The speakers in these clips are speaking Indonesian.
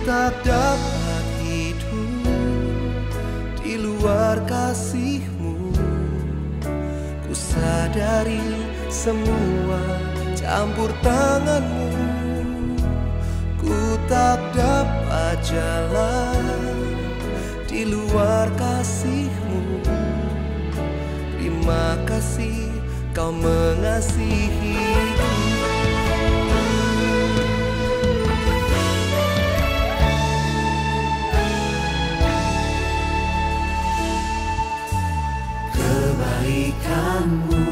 tak dapat hidup di luar kasih-Mu. Ku sadari semua campur tangan-Mu. Ku tak dapat jalan di luar kasih-Mu. Terima kasih Kau mengasihiku. Kebaikan-Mu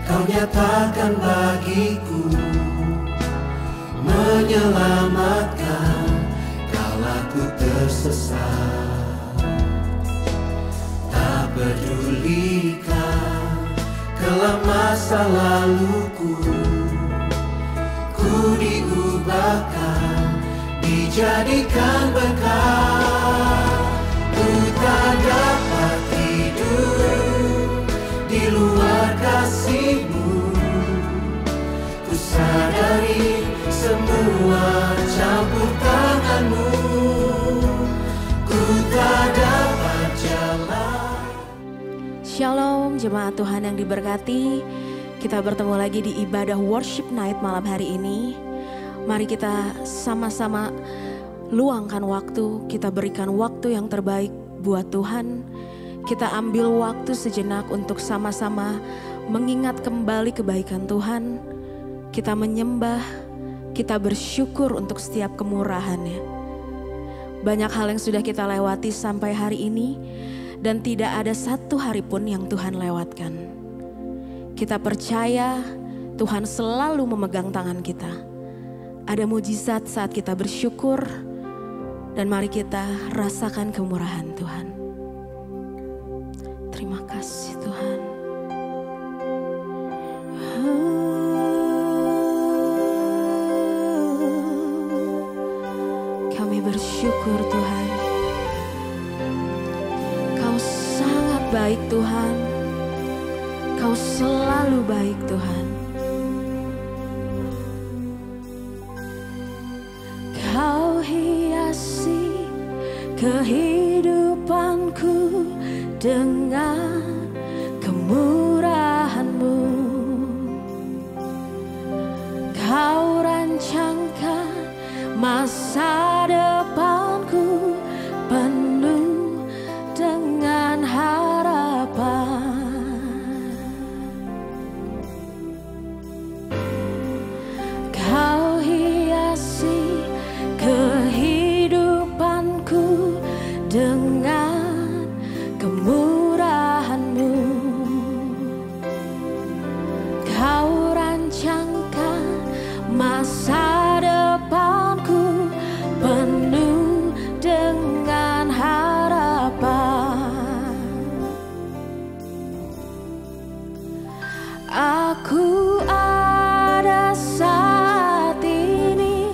Kau nyatakan bagiku, menyelamatkan kala ku tersesat. Tak pedulikan kelam masa laluku, ku diubahkan, dijadikan berkat. Ku tak dapat hidup di luar kasih-Mu. Ku sadari semua campur tangan-Mu. Ku tak dapat jalan. Shalom jemaat Tuhan yang diberkati. Kita bertemu lagi di ibadah worship night malam hari ini. Mari kita sama-sama luangkan waktu, kita berikan waktu yang terbaik buat Tuhan. Kita ambil waktu sejenak untuk sama-sama mengingat kembali kebaikan Tuhan. Kita menyembah, kita bersyukur untuk setiap kemurahan-Nya. Banyak hal yang sudah kita lewati sampai hari ini, dan tidak ada satu hari pun yang Tuhan lewatkan. Kita percaya Tuhan selalu memegang tangan kita. Ada mujizat saat kita bersyukur, dan mari kita rasakan kemurahan Tuhan. Terima kasih Tuhan. Kami bersyukur Tuhan. Kau sangat baik Tuhan. Kau selalu baik Tuhan. Kau hiasi kehidupanku dengan kemurahan-Mu. Kau rancangkan masa depanku penuh dengan harapan. Kau hiasi kehidupanku dengan kemurahan-Mu. Kau rancangkan masa depanku penuh dengan harapan. Aku ada saat ini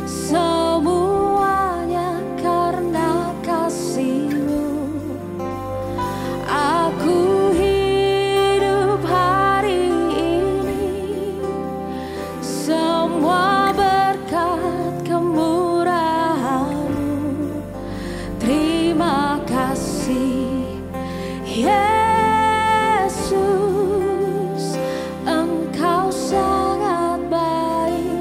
semuanya karena kasih-Mu. Aku hidup hari ini semua berkat kemurahan-Mu. Terima kasih Yesus, Engkau sangat baik,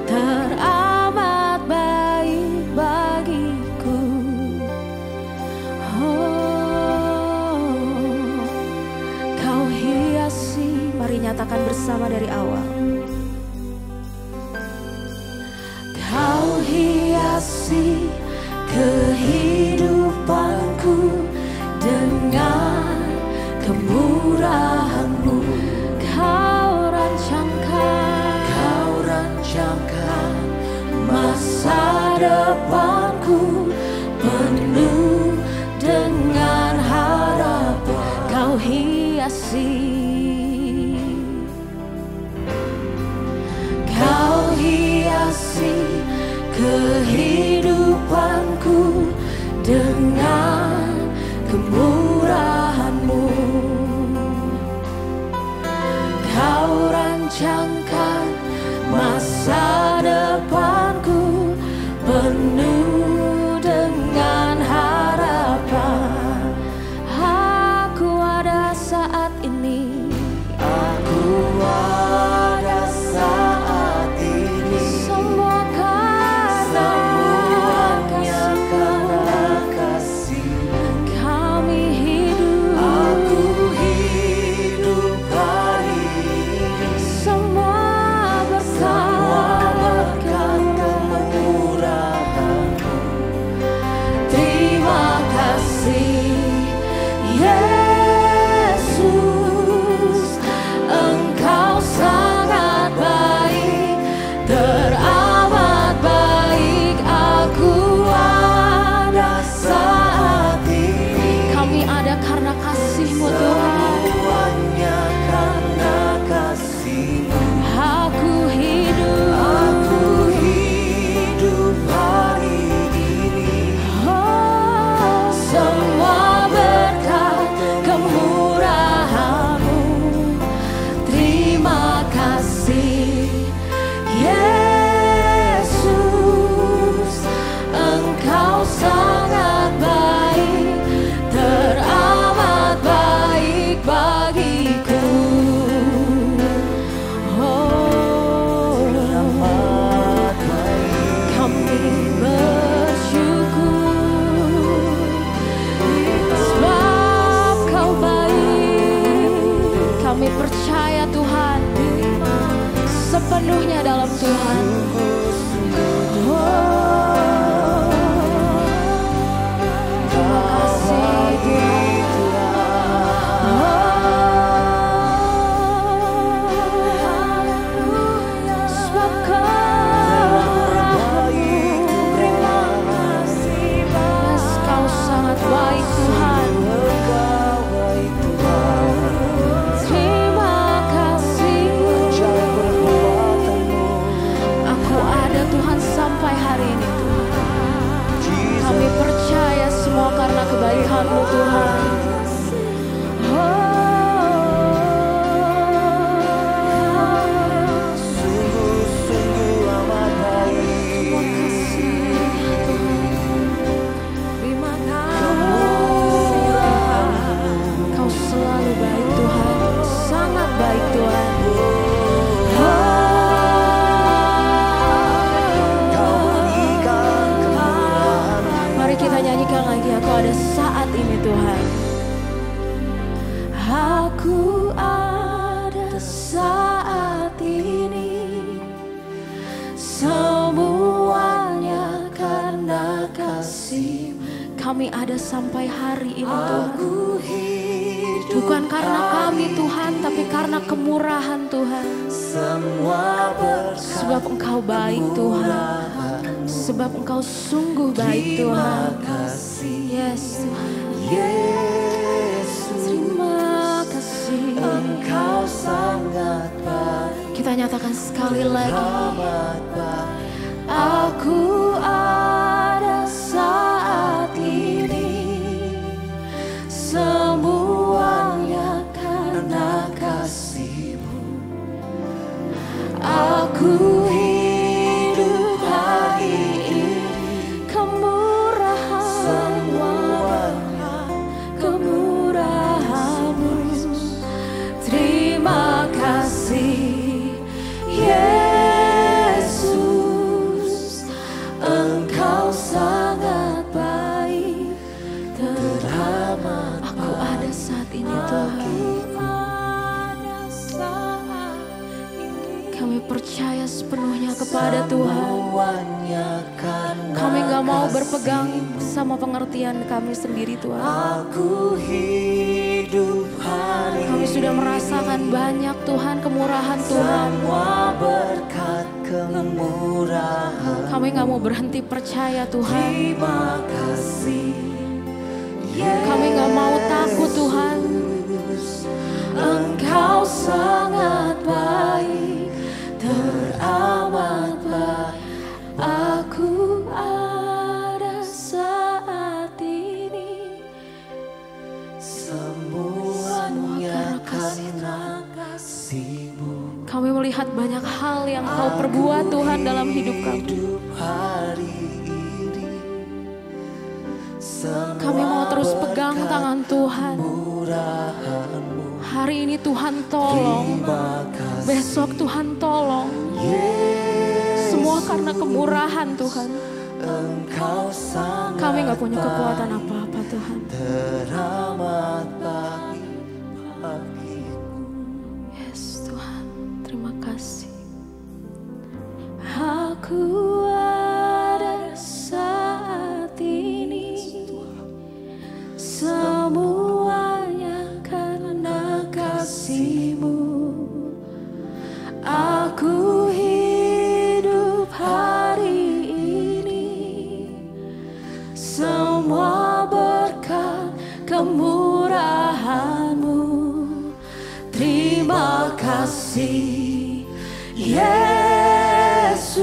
teramat baik bagiku. Oh, Kau hiasi, mari nyatakan bersama dari awal. Kau hiasi kehidupanku dengan kemurahan-Mu. Kau rancangkan masa depanku penuh dengan harapan. Kau hiasi kehidupanku dengan kemurahan-Mu. Kau rancangkan masa depanku sepenuhnya dalam Tuhan. Terima kasih kebaikan-Mu Tuhan. Sungguh-sungguh amat baik. Terima kasih Tuhan. Terima kasih. Kau selalu baik Tuhan, sangat baik Tuhan. Mari kita nyanyikan lagi, aku ada saat ini Tuhan. Aku ada saat ini, semuanya karena kasih. Kami ada sampai hari ini Tuhan. Bukan karena kami Tuhan, tapi karena kemurahan Tuhan. Sebab Engkau baik Tuhan. Sebab Engkau sungguh baik Tuhan. Yes Tuhan. Terima kasih. Engkau sangat baik. Kita nyatakan sekali lagi. Aku ada saat ini, semuanya karena kasih-Mu. Aku hidup hari ini, kemurahan semuanya, kemurahan-Mu. Terima kasih Yesus, Engkau sangat baik, teramat. Aku ada saat ini Tuhan. Kami percaya sepenuhnya kepada Tuhan. Kami gak mau berpegang sama pengertian kami sendiri Tuhan. Kami sudah merasakan banyak Tuhan, kemurahan Tuhan. Kami gak mau berhenti percaya Tuhan. Kami gak mau takut Tuhan. Engkau sangat baik, teramat baik. Aku ada saat ini, Semuanya karena kasih-Mu. kami melihat banyak hal yang Kau perbuat Tuhan dalam hidup kami. Kami mau terus pegang tangan Tuhan. Hari ini Tuhan tolong, besok Tuhan tolong. Semua karena kemurahan Tuhan. Kami gak punya kekuatan apa-apa Tuhan. Yes Tuhan, terima kasih. Aku ada saat ini, semuanya karena kasih-Mu. Aku hidup hari ini, semua berkat kemurahan-Mu. Terima kasih Yesus,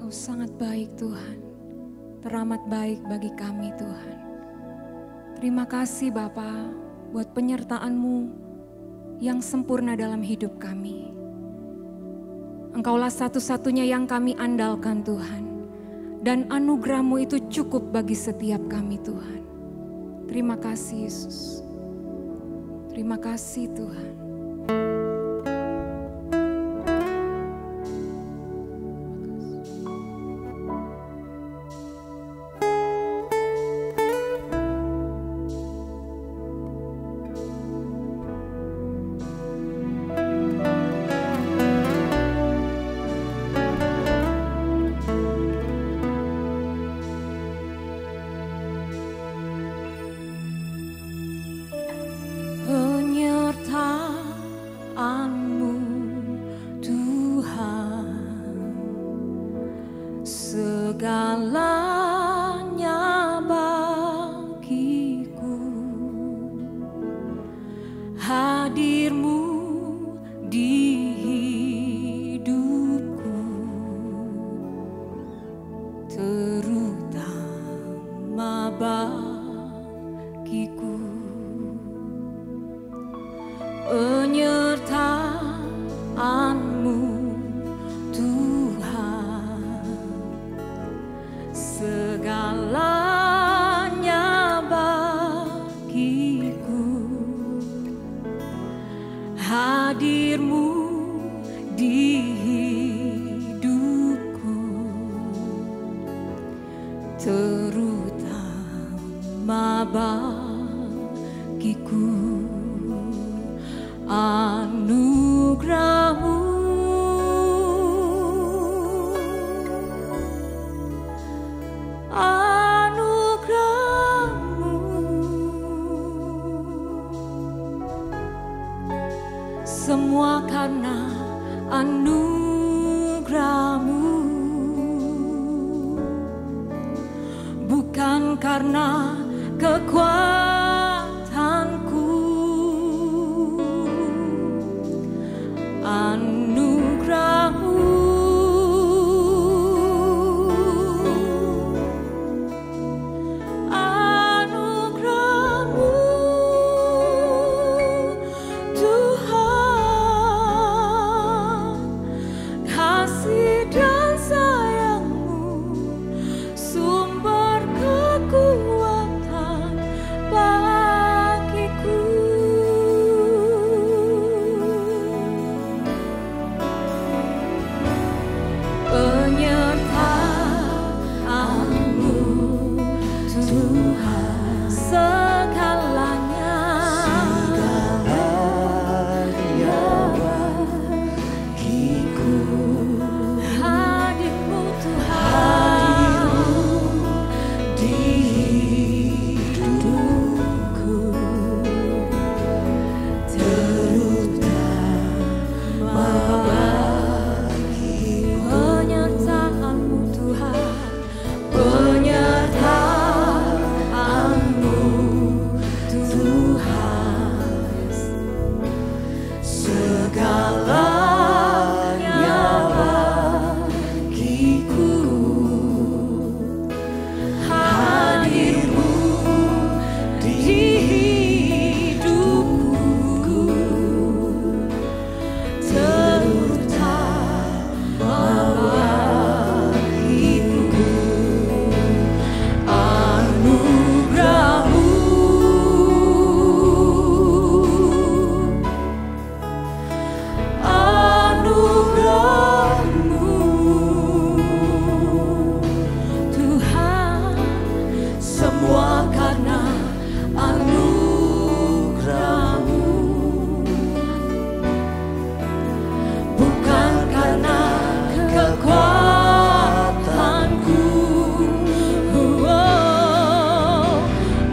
Engkau sangat baik Tuhan, teramat baik bagi kami Tuhan. Terima kasih Bapa buat penyertaan-Mu yang sempurna dalam hidup kami. Engkaulah satu-satunya yang kami andalkan Tuhan. Dan anugerah-Mu itu cukup bagi setiap kami Tuhan. Terima kasih Yesus. Terima kasih Tuhan. Semua karena anugerah-Mu, bukan karena kekuatanku. Anugerah-Mu, anugerah-Mu Tuhan, kasih dan sayang-Mu sumber kekuatan bagiku. Penyertaan-Mu Tuhan, segalanya bagiku. Hadir-Mu Tuhan di hidupku, terutama bagi penyertaan-Mu Tuhan, penyertaan-Mu Tuhan, segalanya bagiku. Hadir-Mu di hidupku, terutama bagiku. Anugerah-Mu, anugerah-Mu Tuhan, semua karena anugerah-Mu, bukan karena kekuatanku. Oh,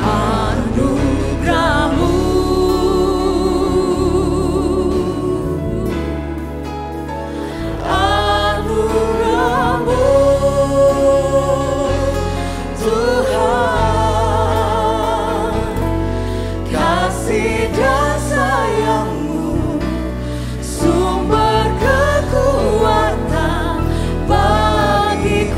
anugerah-Mu, anugerah-Mu Tuhan, kasih dan sayang-Mu sumber kekuatan bagiku.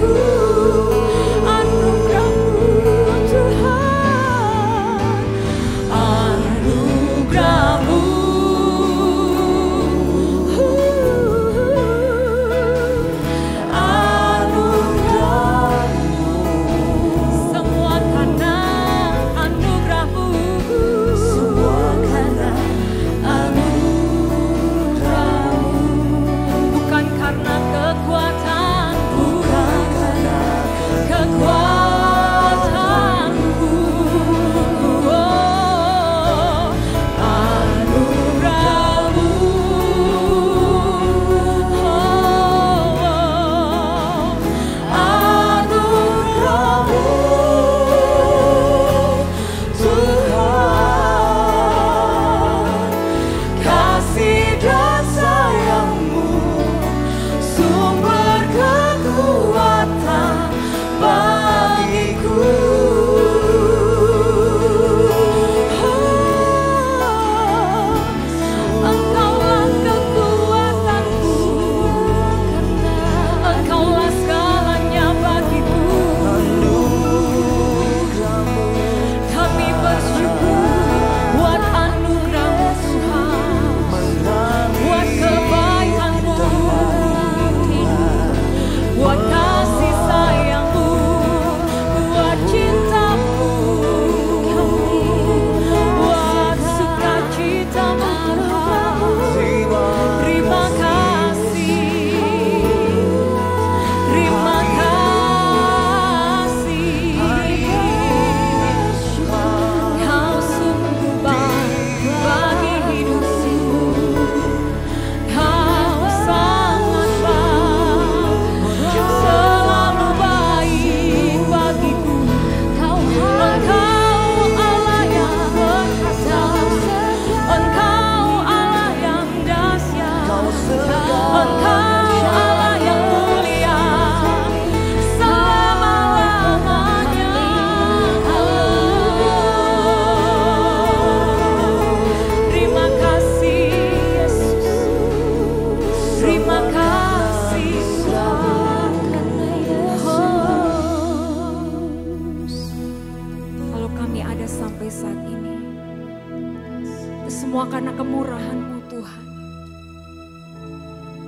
Itu semua karena kemurahan-Mu Tuhan.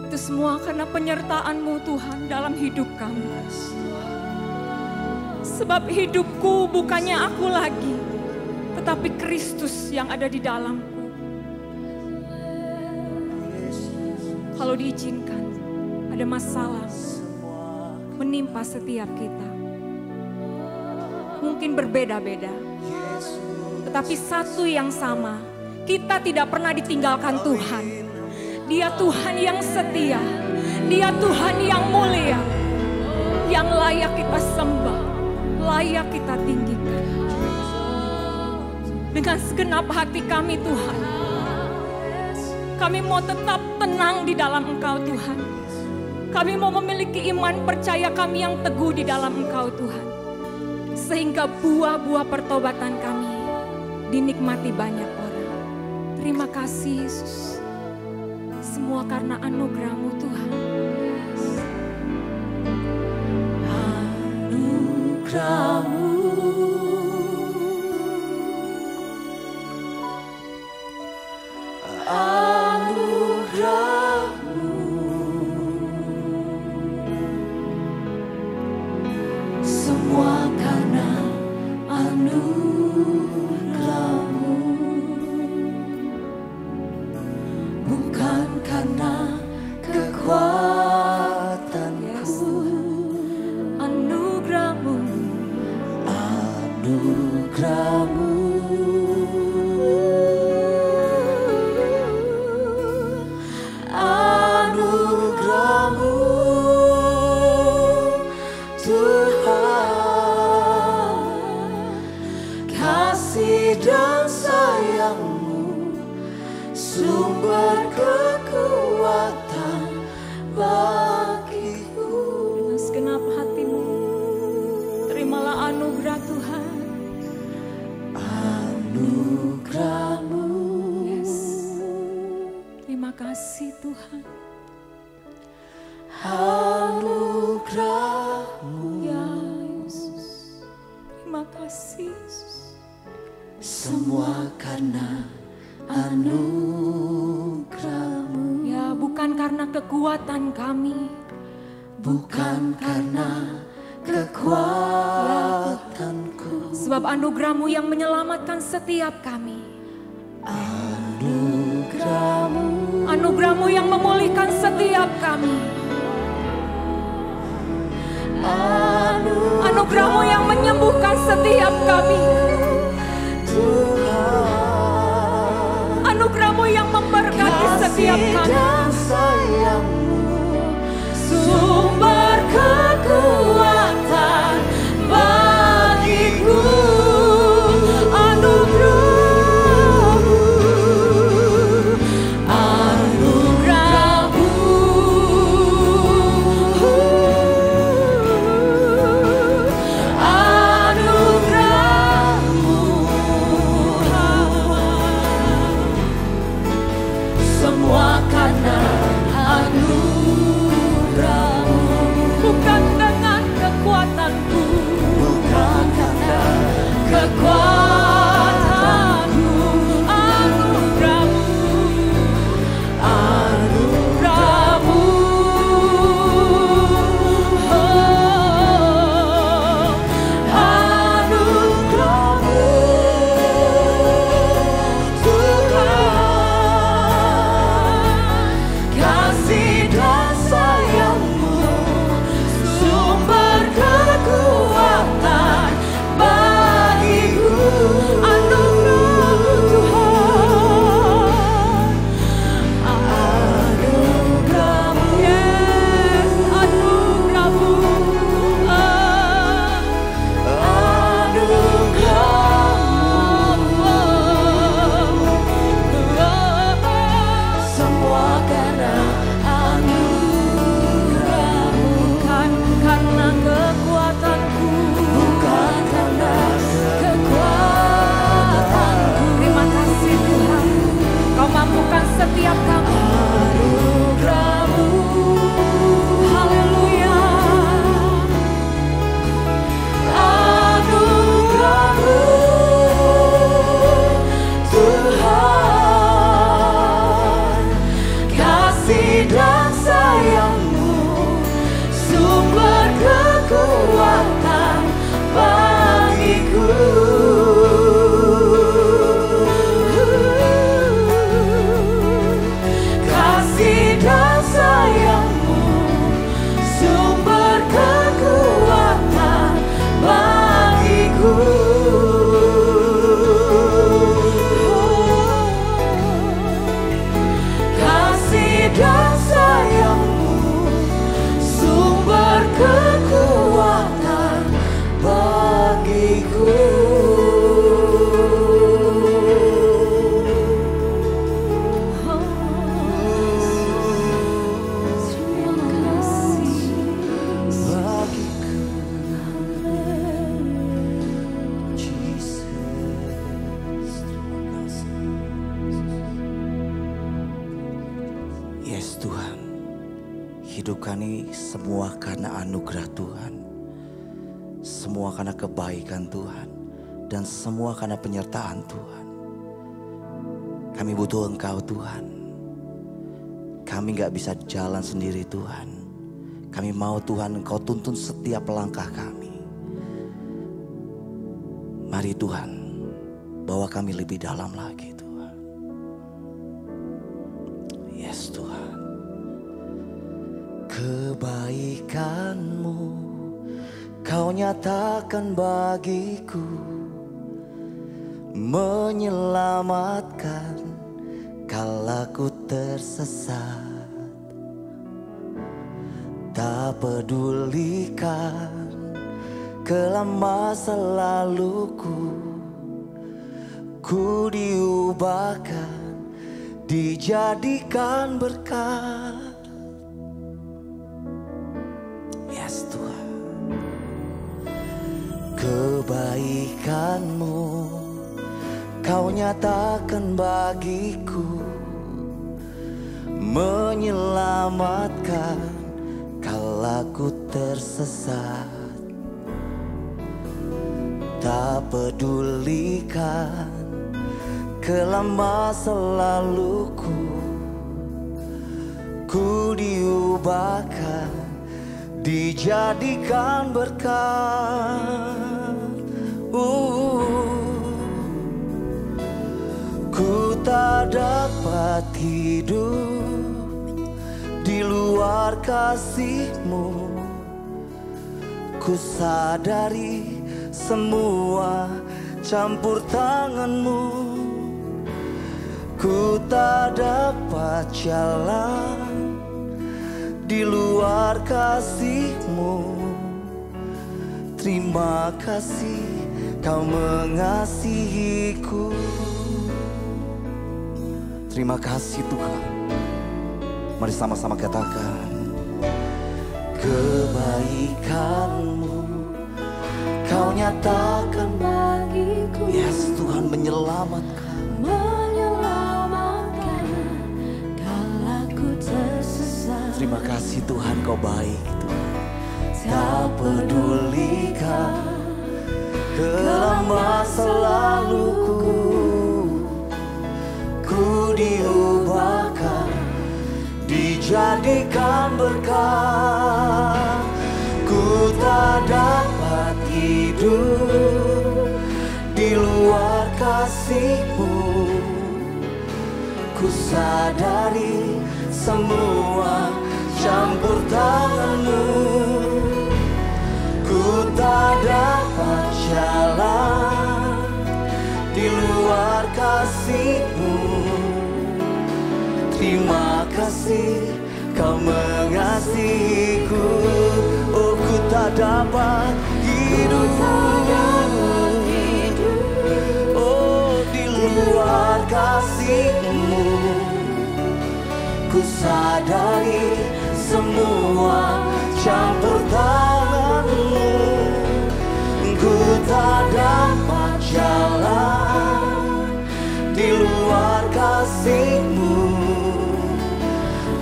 Itu semua karena penyertaan-Mu Tuhan dalam hidup kami. Sebab hidupku bukannya aku lagi, tetapi Kristus yang ada di dalamku. Kalau diizinkan, ada masalah menimpa setiap kita. Mungkin berbeda-beda, tetapi satu yang sama, kita tidak pernah ditinggalkan Tuhan. Dia Tuhan yang setia, Dia Tuhan yang mulia, yang layak kita sembah, layak kita tinggikan. Dengan segenap hati kami Tuhan, kami mau tetap tenang di dalam Engkau Tuhan. Kami mau memiliki iman percaya kami yang teguh di dalam Engkau Tuhan. Sehingga buah-buah pertobatan kami dinikmati banyak orang. Terima kasih Yesus. Semua karena anugerah-Mu Tuhan. Anugerah-Mu, anugerah-Mu, semua karena anugerah-Mu, bukan karena kekuatanku. Anugerah-Mu, Anugerah-Mu, anugerah-Mu, Tuhan, kasih dan sayang-Mu, sumber kekuatan bagiku. dengan segenap hatimu, terimalah anugerah Tuhan. Anugerah-Mu, Terima kasih Tuhan. anugerah-Mu, Ya Yesus, terima kasih Yesus. semua karena anugerah-Mu, Ya, bukan karena kekuatan kami, bukan karena kekuatanku. sebab anugerah-Mu yang menyelamatkan setiap kami. Anugerah-Mu, Anugerah-Mu yang memulihkan setiap kami. Anugerah-Mu yang menyembuhkan setiap kami. Tuhan, Anugerah-Mu yang memberkati setiap kasih kami. dan sayang-Mu, sumber kekuatan bagiku. Anugerah-Mu, anugerah-Mu, anugerah-Mu, semua karena hidup kami semua karena anugerah Tuhan. Semua karena kebaikan Tuhan. Dan semua karena penyertaan Tuhan. Kami butuh Engkau Tuhan. Kami gak bisa jalan sendiri Tuhan. Kami mau Tuhan Engkau tuntun setiap langkah kami. Mari Tuhan, bawa kami lebih dalam lagi Tuhan. Yes Tuhan. Kebaikan-Mu Kau nyatakan bagiku, menyelamatkan kala ku tersesat. Tak pedulikan kelam masa laluku, ku diubahkan, dijadikan berkat. Yes Tuhan. Kebaikan-Mu Kau nyatakan bagiku, menyelamatkan kala ku tersesat. Tak pedulikan kelam masa laluku, ku diubahkan, dijadikan berkat. Ku tak dapat hidup di luar kasih-Mu. Ku sadari semua campur tangan-Mu. Ku tak dapat jalan di luar kasih-Mu. Terima kasih Kau mengasihiku. Terima kasih Tuhan. Mari sama-sama katakan. Kebaikan-Mu Kau nyatakan bagiku. Yes Tuhan, menyelamatkan. Menyelamatkan kala ku tersesat. Terima kasih Tuhan, Kau baik Tuhan. Tak pedulikan kelam masa laluku, ku diubahkan, dijadikan berkat. Ku tak dapat hidup di luar kasih-Mu. Ku sadari semua campur tangan-Mu. Ku tak dapat jalan di luar kasih-Mu. Terima kasih Kau mengasihiku. Oh, ku tak dapat hidup, oh, di luar kasih-Mu. Ku sadari semua campur tangan-Mu. Ku tak dapat jalan di luar kasih-Mu.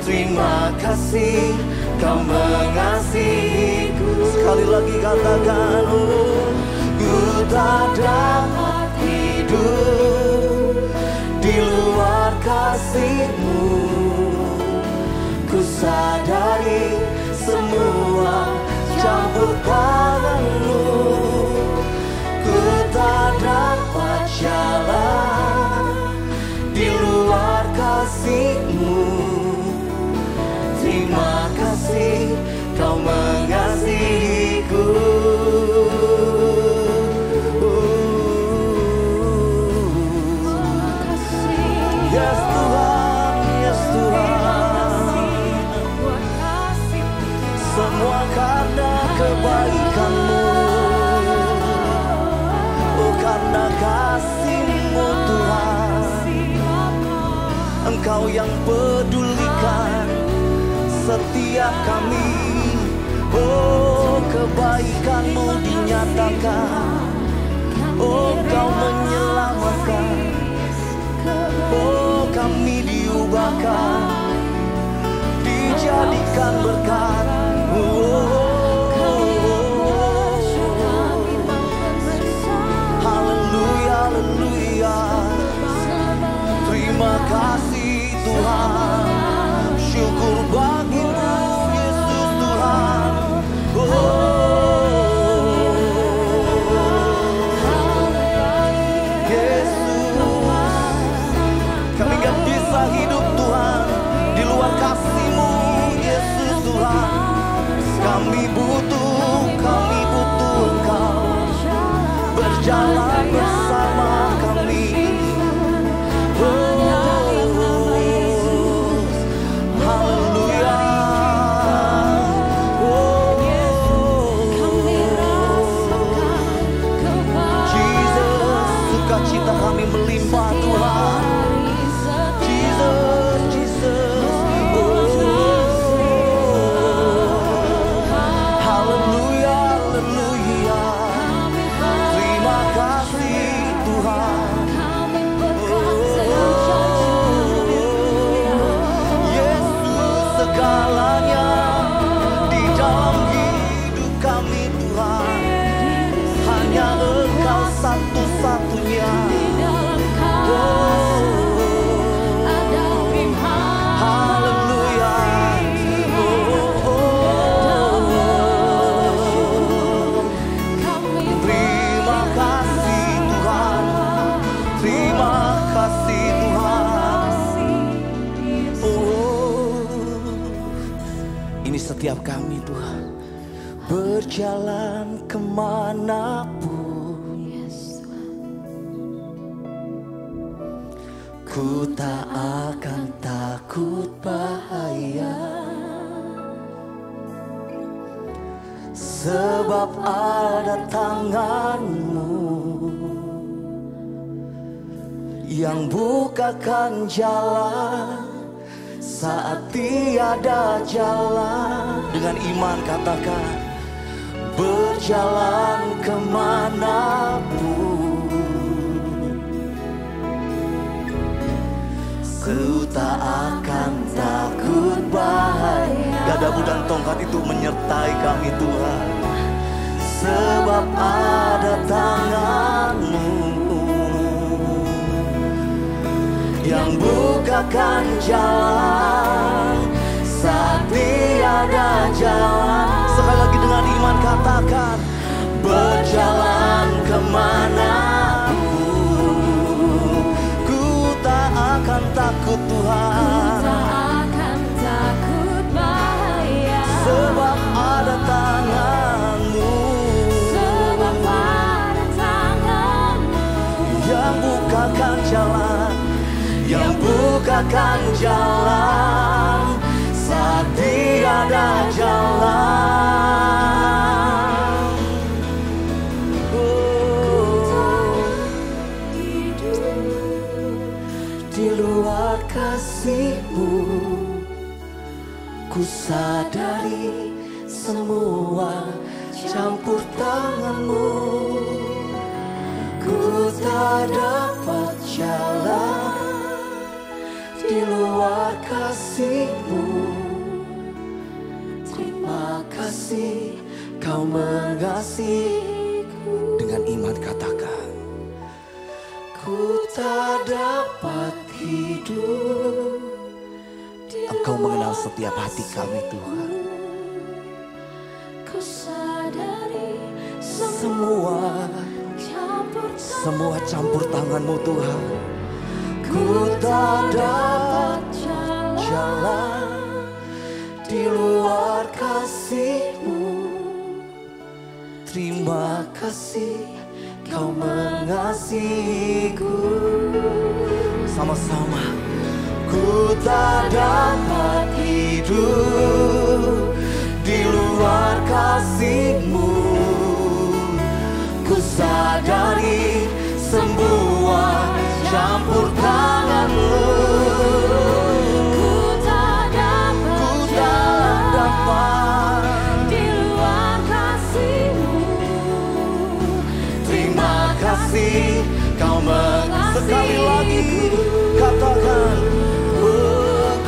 Terima kasih Kau mengasihiku. Sekali lagi katakan, oh, ku tak dapat hidup di luar kasih-Mu. Ku sadari semua campur tangan-Mu. Ku tak dapat jalan di luar kasih-Mu. Terima kasih Kau mengasihiku. Yes Tuhan, yes Tuhan. Semua karena kebaikan-Mu. Oh, karena kasih-Mu Tuhan. Engkau yang pedulikan setiap kami. Oh, kebaikan-Mu dinyatakan. Oh, Kau menyelamatkan. Oh, kami diubahkan, jadikan berkat. Haleluya, haleluya. Terima kasih Tuhan, syukur bagimu Yesus Tuhan. Kami gak bisa hidup Tuhan di luar kasih-Mu Yesus Tuhan. Kami butuh Engkau berjalan bersama kami. Haleluya. Jesus, sukacita kami melimpah Tuhan. Segalanya di dalam hidup kami Tuhan, hanya Engkau satu-satunya. Haleluya. Terima kasih Tuhan, terima kasih Tuhan. Ini setiap kami Tuhan, berjalan kemanapun, ku tak akan takut bahaya, sebab ada tangan-Mu yang bukakan jalan saat tiada jalan. Dengan iman katakan, berjalan kemanapun, ku tak akan takut bahaya. Gadabu dan tongkat itu menyertai kami Tuhan, sebab ada tangan-Mu yang bukakan jalan saat tiada jalan. Sekali lagi dengan iman katakan, berjalan kemanapun, ku tak akan takut Tuhan, sebab ada tangan-Mu yang bukakan jalan, yang bukakan jalan saat tiada jalan. Di luar kasih-Mu, ku sadari semua campur tangan-Mu. Ku tak dapat jalan di luar kasih-Mu. Terima kasih Kau mengasihiku. Dengan iman katakan, ku tak dapat hidup. Engkau mengenal setiap hati kami Tuhan. Ku sadari semua campur tangan-Mu Tuhan. Ku tak dapat jalan di luar kasih-Mu. Terima kasih Kau mengasihiku. Sama-sama. Ku tak dapat hidup di luar kasih-Mu. Ku sadari semua campur tangan-Mu. Ku tak dapat di luar kasih-Mu. Terima kasih Kau sekali lagi katakan,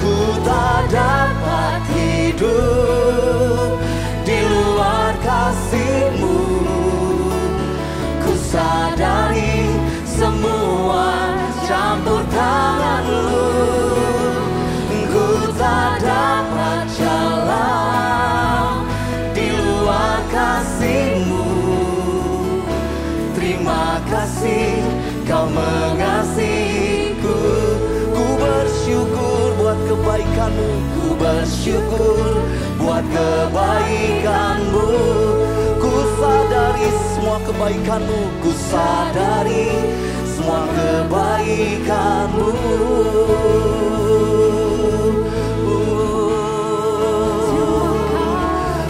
ku tak dapat hidup kebaikan-Mu. Ku bersyukur buat kebaikan-Mu. Ku sadari semua kebaikan-Mu. Ku sadari semua kebaikan-Mu.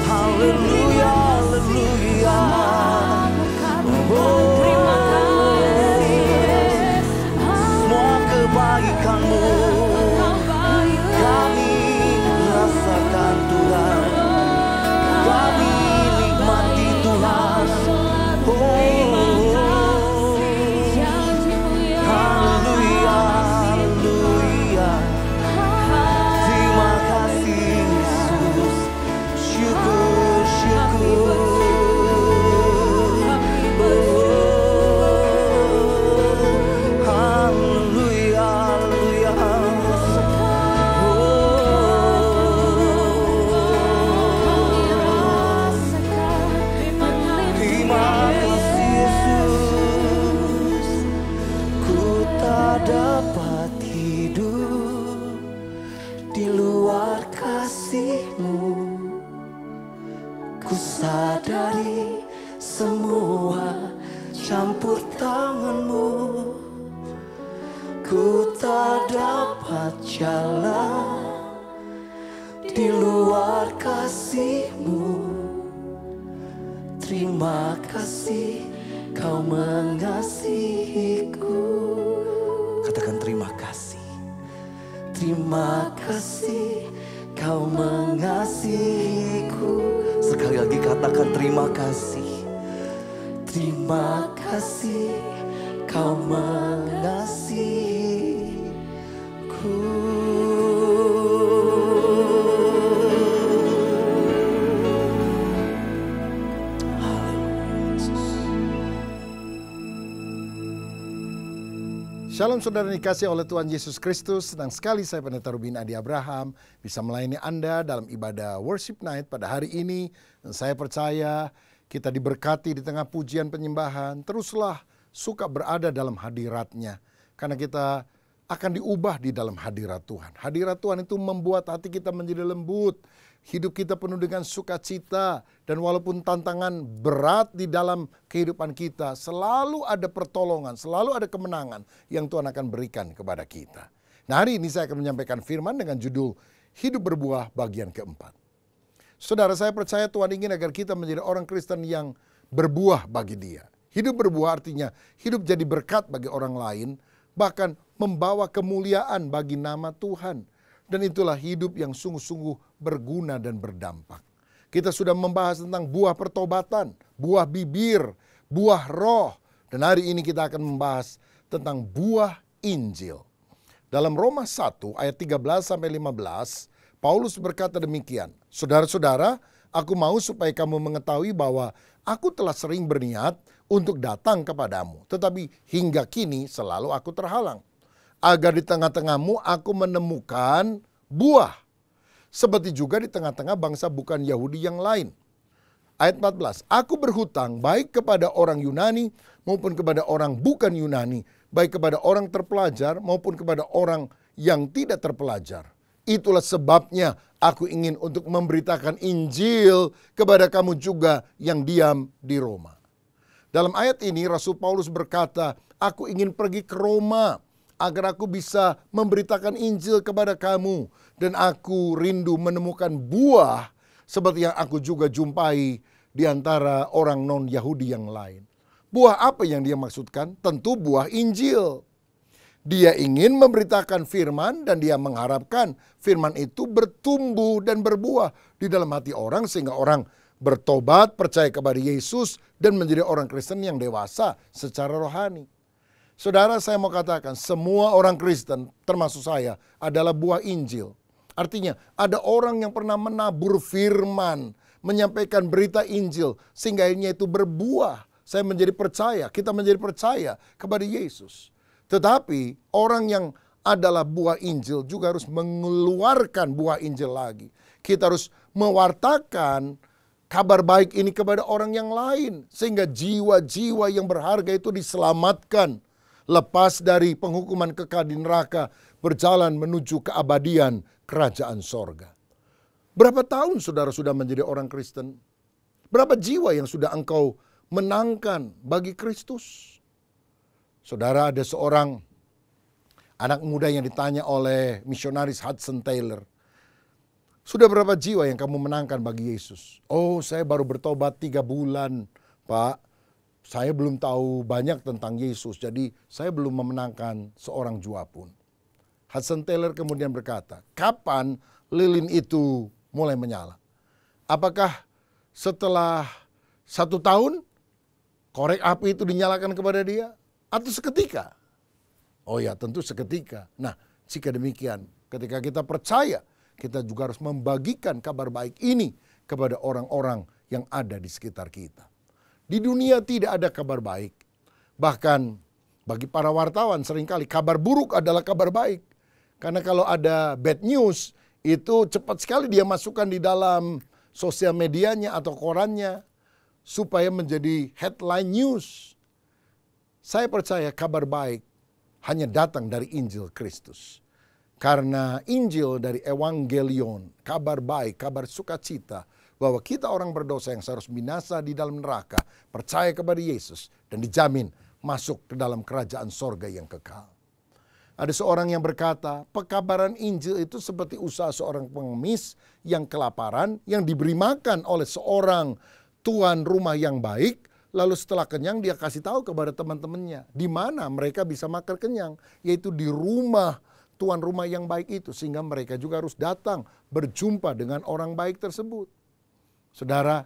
Haleluya, haleluya. Terima kasih. Semua kebaikan-Mu kami rasakan Tuhan. Kami nikmati Tuhan. Haleluya, haleluya. Terima kasih Yesus. Syukur, syukur. Haleluya, haleluya. Terima kasih Yesus. Ku tak dapat hidup di luar kasih-Mu. Ku sadari semua campur tangan-Mu. Ku tak dapat jalan di luar kasih-Mu. Terima kasih Kau mengasihiku. Katakan terima kasih. Terima kasih Kau mengasihiku. Sekali lagi katakan terima kasih. Terima kasih Kau mengasihiku. Shalom saudara dikasih oleh Tuhan Yesus Kristus. Senang sekali saya Pendeta Ruben Adi Abraham bisa melayani Anda dalam ibadah Worship Night pada hari ini. Dan saya percaya kita diberkati di tengah pujian penyembahan. Teruslah suka berada dalam hadirat-Nya. Karena kita akan diubah di dalam hadirat Tuhan. Hadirat Tuhan itu membuat hati kita menjadi lembut. Hidup kita penuh dengan sukacita. Dan walaupun tantangan berat di dalam kehidupan kita, selalu ada pertolongan, selalu ada kemenangan yang Tuhan akan berikan kepada kita. Nah, hari ini saya akan menyampaikan firman dengan judul Hidup Berbuah bagian keempat. Saudara, saya percaya Tuhan ingin agar kita menjadi orang Kristen yang berbuah bagi Dia. Hidup berbuah artinya hidup jadi berkat bagi orang lain, bahkan membawa kemuliaan bagi nama Tuhan. Dan itulah hidup yang sungguh-sungguh berguna dan berdampak. Kita sudah membahas tentang buah pertobatan, buah bibir, buah roh. Dan hari ini kita akan membahas tentang buah Injil. Dalam Roma 1 ayat 13-15, Paulus berkata demikian. Saudara-saudara, aku mau supaya kamu mengetahui bahwa aku telah sering berniat untuk datang kepadamu. Tetapi hingga kini selalu aku terhalang. Agar di tengah-tengahmu aku menemukan buah. Seperti juga di tengah-tengah bangsa bukan Yahudi yang lain. Ayat 14, aku berhutang baik kepada orang Yunani maupun kepada orang bukan Yunani. Baik kepada orang terpelajar maupun kepada orang yang tidak terpelajar. Itulah sebabnya aku ingin untuk memberitakan Injil kepada kamu juga yang diam di Roma. Dalam ayat ini Rasul Paulus berkata, aku ingin pergi ke Roma agar aku bisa memberitakan Injil kepada kamu. Dan aku rindu menemukan buah seperti yang aku juga jumpai di antara orang non-Yahudi yang lain. Buah apa yang dia maksudkan? Tentu buah Injil. Dia ingin memberitakan firman dan dia mengharapkan firman itu bertumbuh dan berbuah di dalam hati orang sehingga orang bertobat, percaya kepada Yesus dan menjadi orang Kristen yang dewasa secara rohani. Saudara, saya mau katakan semua orang Kristen termasuk saya adalah buah Injil. Artinya ada orang yang pernah menabur firman, menyampaikan berita Injil sehingga akhirnya itu berbuah. Saya menjadi percaya, kita menjadi percaya kepada Yesus. Tetapi orang yang adalah buah Injil juga harus mengeluarkan buah Injil lagi. Kita harus mewartakan kabar baik ini kepada orang yang lain. Sehingga jiwa-jiwa yang berharga itu diselamatkan. lepas dari penghukuman kekal di neraka, berjalan menuju keabadian kerajaan sorga. Berapa tahun saudara sudah menjadi orang Kristen? Berapa jiwa yang sudah engkau menangkan bagi Kristus? Saudara, ada seorang anak muda yang ditanya oleh misionaris Hudson Taylor, sudah berapa jiwa yang kamu menangkan bagi Yesus? Oh, saya baru bertobat 3 bulan, Pak. Saya belum tahu banyak tentang Yesus, jadi saya belum memenangkan seorang jiwa pun. Hudson Taylor kemudian berkata, kapan lilin itu mulai menyala? Apakah setelah 1 tahun korek api itu dinyalakan kepada dia? Atau seketika? Oh ya, tentu seketika. Nah, jika demikian, ketika kita percaya, kita juga harus membagikan kabar baik ini kepada orang-orang yang ada di sekitar kita. Di dunia tidak ada kabar baik. Bahkan bagi para wartawan seringkali kabar buruk adalah kabar baik. Karena kalau ada bad news, itu cepat sekali dia masukkan di dalam sosial medianya atau korannya supaya menjadi headline news. Saya percaya kabar baik hanya datang dari Injil Kristus. Karena Injil dari Evangelion, kabar baik, kabar sukacita, bahwa kita orang berdosa yang seharusnya binasa di dalam neraka, percaya kepada Yesus, dan dijamin masuk ke dalam kerajaan sorga yang kekal. Ada seorang yang berkata, pekabaran Injil itu seperti usaha seorang pengemis yang kelaparan, yang diberi makan oleh seorang tuan rumah yang baik, lalu setelah kenyang dia kasih tahu kepada teman-temannya, di mana mereka bisa makan kenyang, yaitu di rumah tuan rumah yang baik itu, sehingga mereka juga harus datang berjumpa dengan orang baik tersebut. Saudara,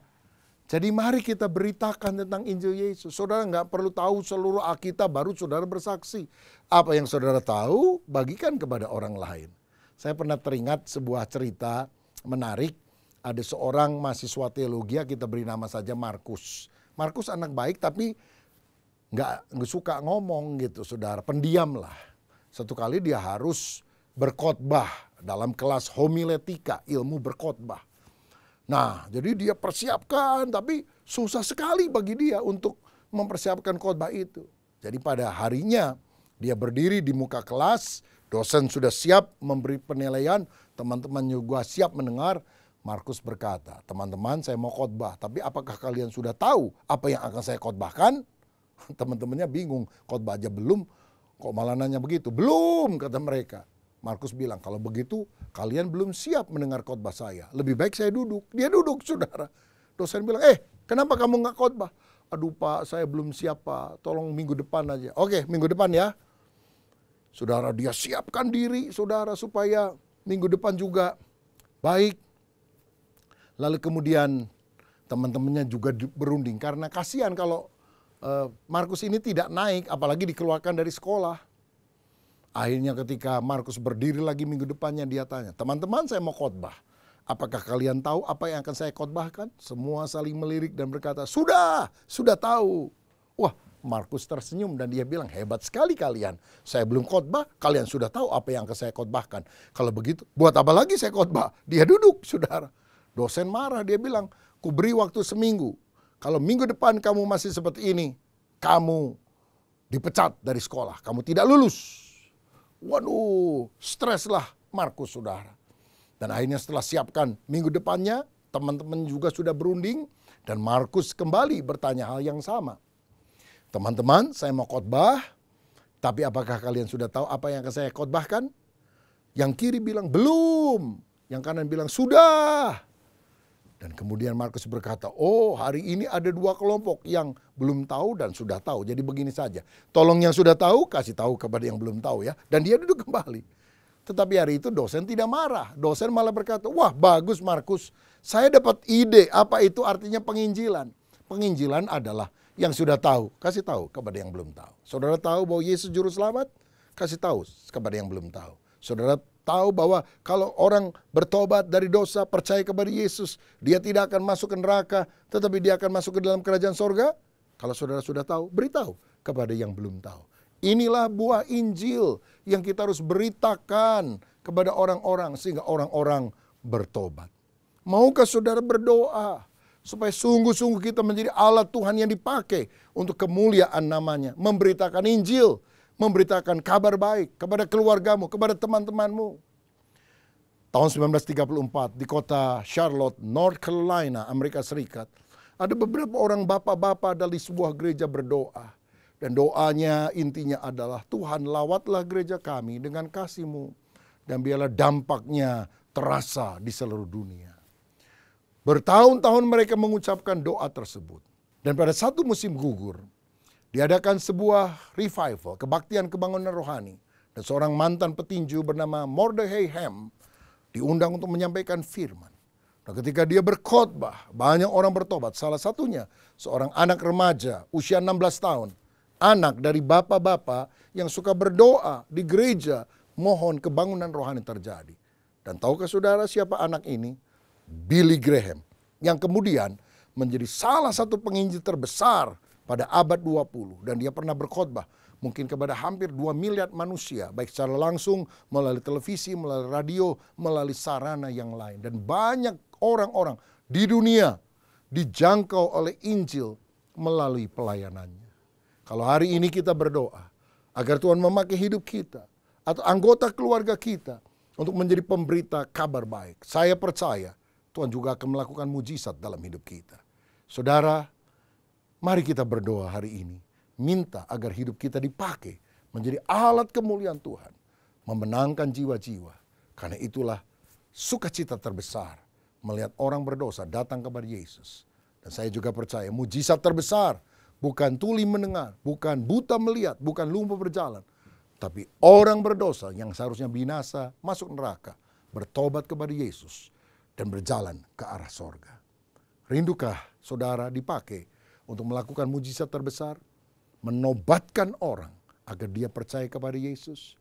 jadi mari kita beritakan tentang Injil Yesus. Saudara nggak perlu tahu seluruh Alkitab baru saudara bersaksi. Apa yang saudara tahu, bagikan kepada orang lain. Saya pernah teringat sebuah cerita menarik. Ada seorang mahasiswa teologi, kita beri nama saja Markus. Markus anak baik tapi nggak suka ngomong gitu, saudara. Pendiam lah. Satu kali dia harus berkhotbah dalam kelas homiletika, ilmu berkhotbah. Nah, jadi dia persiapkan, tapi susah sekali bagi dia untuk mempersiapkan khotbah itu. Jadi pada harinya dia berdiri di muka kelas, dosen sudah siap memberi penilaian, teman-teman juga siap mendengar. Markus berkata, teman-teman saya mau khotbah, tapi apakah kalian sudah tahu apa yang akan saya khotbahkan? Teman-temannya bingung, khotbah aja belum. Kok malah nanya begitu? Belum, kata mereka. Markus bilang, kalau begitu kalian belum siap mendengar khotbah saya. Lebih baik saya duduk. Dia duduk, saudara. Dosen bilang, kenapa kamu nggak khotbah? Aduh Pak, saya belum siap Pak. Tolong minggu depan aja. Oke, minggu depan ya. Saudara, dia siapkan diri, saudara, supaya minggu depan juga baik. Lalu kemudian teman-temannya juga berunding. Karena kasihan kalau Markus ini tidak naik, apalagi dikeluarkan dari sekolah. Akhirnya ketika Markus berdiri lagi minggu depannya, dia tanya, teman-teman saya mau khotbah. Apakah kalian tahu apa yang akan saya khotbahkan? Semua saling melirik dan berkata, sudah tahu. Wah, Markus tersenyum dan dia bilang, hebat sekali kalian. Saya belum khotbah, kalian sudah tahu apa yang akan saya khotbahkan. Kalau begitu, buat apa lagi saya khotbah? Dia duduk, saudara. Dosen marah, dia bilang, ku beri waktu seminggu. Kalau minggu depan kamu masih seperti ini, kamu dipecat dari sekolah, kamu tidak lulus. Waduh, stres lah Markus, saudara. Dan akhirnya setelah siapkan minggu depannya, teman-teman juga sudah berunding, dan Markus kembali bertanya hal yang sama. Teman-teman, saya mau khotbah, tapi apakah kalian sudah tahu apa yang akan saya khotbahkan? Yang kiri bilang belum, yang kanan bilang sudah. Dan kemudian Markus berkata, oh hari ini ada 2 kelompok yang belum tahu dan sudah tahu. Jadi begini saja, tolong yang sudah tahu kasih tahu kepada yang belum tahu ya. Dan dia duduk kembali. Tetapi hari itu dosen tidak marah. Dosen malah berkata, wah bagus Markus, saya dapat ide apa itu artinya penginjilan. Penginjilan adalah yang sudah tahu, kasih tahu kepada yang belum tahu. Saudara tahu bahwa Yesus juru selamat? Kasih tahu kepada yang belum tahu. Saudara tahu bahwa kalau orang bertobat dari dosa, percaya kepada Yesus, dia tidak akan masuk ke neraka, tetapi dia akan masuk ke dalam kerajaan sorga. Kalau saudara sudah tahu, beritahu kepada yang belum tahu. Inilah buah Injil yang kita harus beritakan kepada orang-orang sehingga orang-orang bertobat. Maukah saudara berdoa supaya sungguh-sungguh kita menjadi alat Tuhan yang dipakai untuk kemuliaan namanya, memberitakan Injil, memberitakan kabar baik kepada keluargamu, kepada teman-temanmu. Tahun 1934 di kota Charlotte, North Carolina, Amerika Serikat, ada beberapa orang bapak-bapak dari sebuah gereja berdoa. Dan doanya intinya adalah, Tuhan lawatlah gereja kami dengan kasih-Mu. Dan biarlah dampaknya terasa di seluruh dunia. Bertahun-tahun mereka mengucapkan doa tersebut. Dan pada satu musim gugur, diadakan sebuah revival, kebaktian kebangunan rohani. Dan seorang mantan petinju bernama Mordecai Ham diundang untuk menyampaikan firman. Nah, ketika dia berkhotbah, banyak orang bertobat. Salah satunya seorang anak remaja usia 16 tahun. Anak dari bapak-bapak yang suka berdoa di gereja, mohon kebangunan rohani terjadi. Dan tahukah saudara siapa anak ini? Billy Graham. Yang kemudian menjadi salah satu penginjil terbesar pada abad 20. Dan dia pernah berkhotbah mungkin kepada hampir 2 miliar manusia, baik secara langsung, melalui televisi, melalui radio, melalui sarana yang lain. Dan banyak orang-orang di dunia dijangkau oleh Injil melalui pelayanannya. Kalau hari ini kita berdoa agar Tuhan memakai hidup kita atau anggota keluarga kita untuk menjadi pemberita kabar baik, saya percaya Tuhan juga akan melakukan mujizat dalam hidup kita. Saudara, mari kita berdoa hari ini. Minta agar hidup kita dipakai menjadi alat kemuliaan Tuhan. Memenangkan jiwa-jiwa. Karena itulah sukacita terbesar melihat orang berdosa datang kepada Yesus. Dan saya juga percaya mujizat terbesar bukan tuli mendengar, bukan buta melihat, bukan lumpuh berjalan. Tapi orang berdosa yang seharusnya binasa masuk neraka, bertobat kepada Yesus dan berjalan ke arah sorga. Rindukah saudara dipakai untuk melakukan mujizat terbesar? Menobatkan orang agar dia percaya kepada Yesus.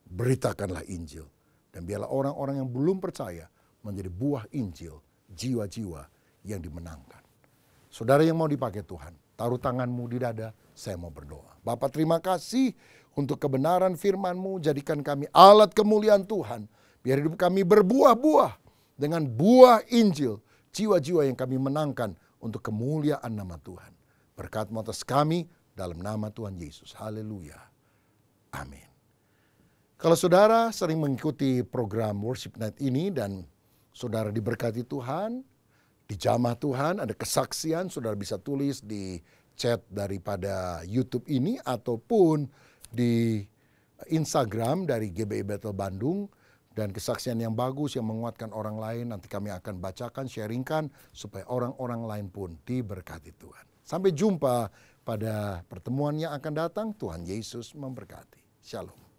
Beritakanlah Injil. Dan biarlah orang-orang yang belum percaya menjadi buah Injil, jiwa-jiwa yang dimenangkan. Saudara yang mau dipakai Tuhan, taruh tanganmu di dada, saya mau berdoa. Bapa, terima kasih untuk kebenaran firman-Mu, jadikan kami alat kemuliaan Tuhan. Biar hidup kami berbuah-buah dengan buah Injil, jiwa-jiwa yang kami menangkan untuk kemuliaan nama Tuhan. Berkat-Mu atas kami, dalam nama Tuhan Yesus. Haleluya. Amin. Kalau saudara sering mengikuti program Worship Night ini dan saudara diberkati Tuhan, dijamah Tuhan, ada kesaksian, saudara bisa tulis di chat daripada YouTube ini ataupun di Instagram dari GBI Bethel Bandung. Dan kesaksian yang bagus yang menguatkan orang lain nanti kami akan bacakan, sharingkan supaya orang-orang lain pun diberkati Tuhan. Sampai jumpa pada pertemuan yang akan datang. Tuhan Yesus memberkati. Shalom.